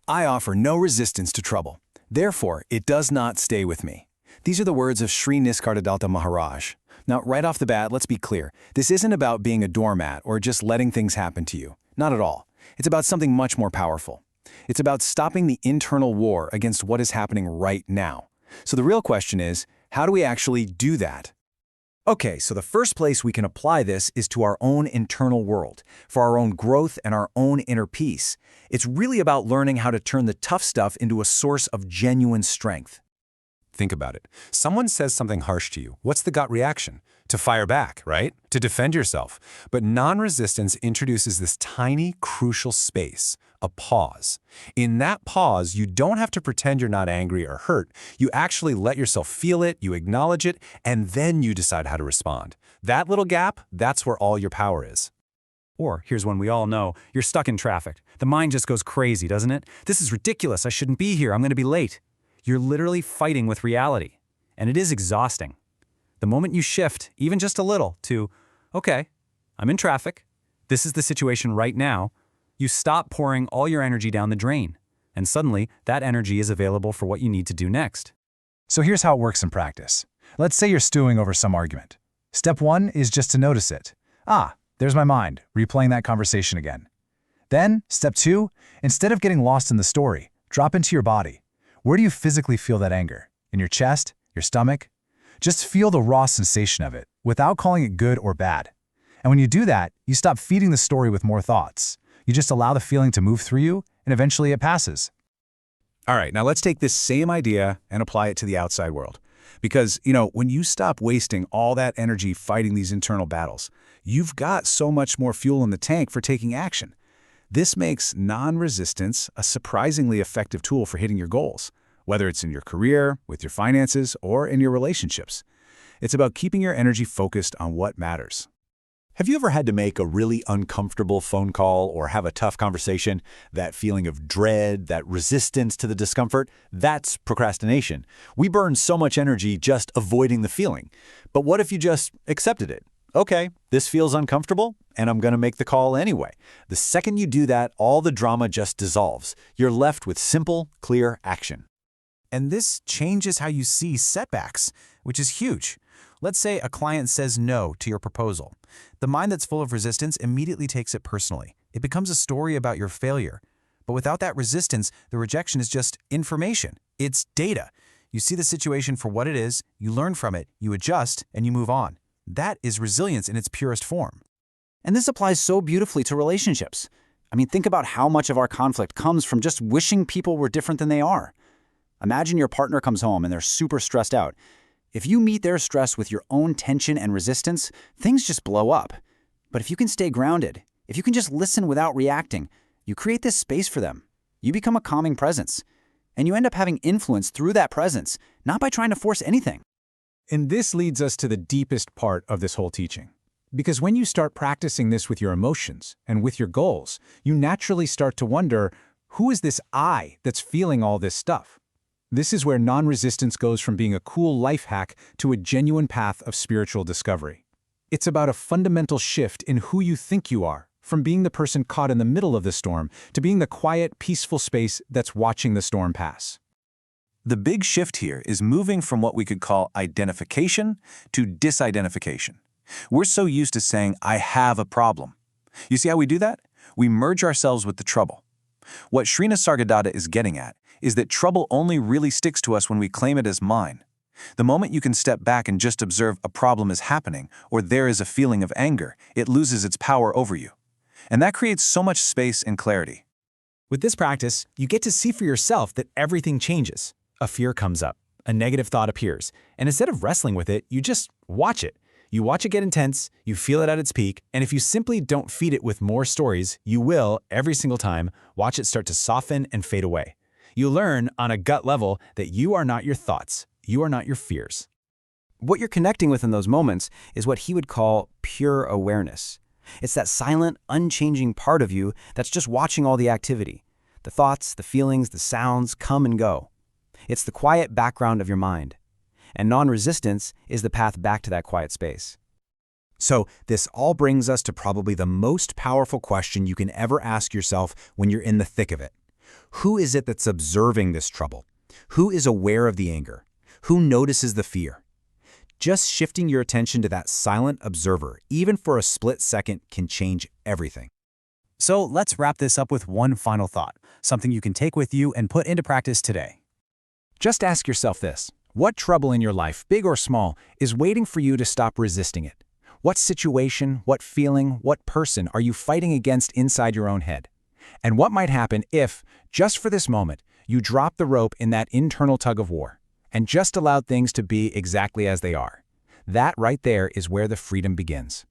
I offer no resistance to trouble. Therefore, it does not stay with me. These are the words of Sri Nisargadatta Maharaj. Now, right off the bat, let's be clear. This isn't about being a doormat or just letting things happen to you. Not at all. It's about something much more powerful. It's about stopping the internal war against what is happening right now. So the real question is, how do we actually do that? Okay, so the first place we can apply this is to our own internal world, for our own growth and our own inner peace. It's really about learning how to turn the tough stuff into a source of genuine strength. Think about it. Someone says something harsh to you. What's the gut reaction? To fire back, right? To defend yourself. But non-resistance introduces this tiny, crucial space, a pause. In that pause, you don't have to pretend you're not angry or hurt. You actually let yourself feel it, you acknowledge it, and then you decide how to respond. That little gap, that's where all your power is. Or, here's one we all know, you're stuck in traffic. The mind just goes crazy, doesn't it? This is ridiculous, I shouldn't be here, I'm going to be late. You're literally fighting with reality. And it is exhausting. The moment you shift, even just a little, to, okay, I'm in traffic, this is the situation right now, you stop pouring all your energy down the drain. And suddenly, that energy is available for what you need to do next. So here's how it works in practice. Let's say you're stewing over some argument. Step 1 is just to notice it. There's my mind, replaying that conversation again. Then, step 2, instead of getting lost in the story, drop into your body. Where do you physically feel that anger? In your chest? Your stomach? Just feel the raw sensation of it, without calling it good or bad. And when you do that, you stop feeding the story with more thoughts. You just allow the feeling to move through you, and eventually it passes. All right, now let's take this same idea and apply it to the outside world. Because, when you stop wasting all that energy fighting these internal battles, you've got so much more fuel in the tank for taking action. This makes non-resistance a surprisingly effective tool for hitting your goals, whether it's in your career, with your finances, or in your relationships. It's about keeping your energy focused on what matters. Have you ever had to make a really uncomfortable phone call or have a tough conversation? That feeling of dread, that resistance to the discomfort, that's procrastination. We burn so much energy just avoiding the feeling. But what if you just accepted it? Okay, this feels uncomfortable, and I'm going to make the call anyway. The second you do that, all the drama just dissolves. You're left with simple, clear action. And this changes how you see setbacks, which is huge. Let's say a client says no to your proposal. The mind that's full of resistance immediately takes it personally. It becomes a story about your failure. But without that resistance, the rejection is just information. It's data. You see the situation for what it is, you learn from it, you adjust, and you move on. That is resilience in its purest form. And this applies so beautifully to relationships. Think about how much of our conflict comes from just wishing people were different than they are. Imagine your partner comes home and they're super stressed out. If you meet their stress with your own tension and resistance, things just blow up. But if you can stay grounded, if you can just listen without reacting, you create this space for them. You become a calming presence. And you end up having influence through that presence, not by trying to force anything. And this leads us to the deepest part of this whole teaching. Because when you start practicing this with your emotions and with your goals, you naturally start to wonder, who is this I that's feeling all this stuff? This is where non-resistance goes from being a cool life hack to a genuine path of spiritual discovery. It's about a fundamental shift in who you think you are, from being the person caught in the middle of the storm to being the quiet, peaceful space that's watching the storm pass. The big shift here is moving from what we could call identification to disidentification. We're so used to saying, I have a problem. You see how we do that? We merge ourselves with the trouble. What Sri Nisargadatta is getting at is that trouble only really sticks to us when we claim it as mine. The moment you can step back and just observe a problem is happening, or there is a feeling of anger, it loses its power over you. And that creates so much space and clarity. With this practice, you get to see for yourself that everything changes. A fear comes up, a negative thought appears, and instead of wrestling with it, you just watch it. You watch it get intense, you feel it at its peak, and if you simply don't feed it with more stories, you will, every single time, watch it start to soften and fade away. You learn on a gut level that you are not your thoughts, you are not your fears. What you're connecting with in those moments is what he would call pure awareness. It's that silent, unchanging part of you that's just watching all the activity. The thoughts, the feelings, the sounds come and go. It's the quiet background of your mind. And non-resistance is the path back to that quiet space. So this all brings us to probably the most powerful question you can ever ask yourself when you're in the thick of it. Who is it that's observing this trouble? Who is aware of the anger? Who notices the fear? Just shifting your attention to that silent observer, even for a split second, can change everything. So let's wrap this up with one final thought, something you can take with you and put into practice today. Just ask yourself this. What trouble in your life, big or small, is waiting for you to stop resisting it? What situation, what feeling, what person are you fighting against inside your own head? And what might happen if, just for this moment, you drop the rope in that internal tug of war and just allowed things to be exactly as they are? That right there is where the freedom begins.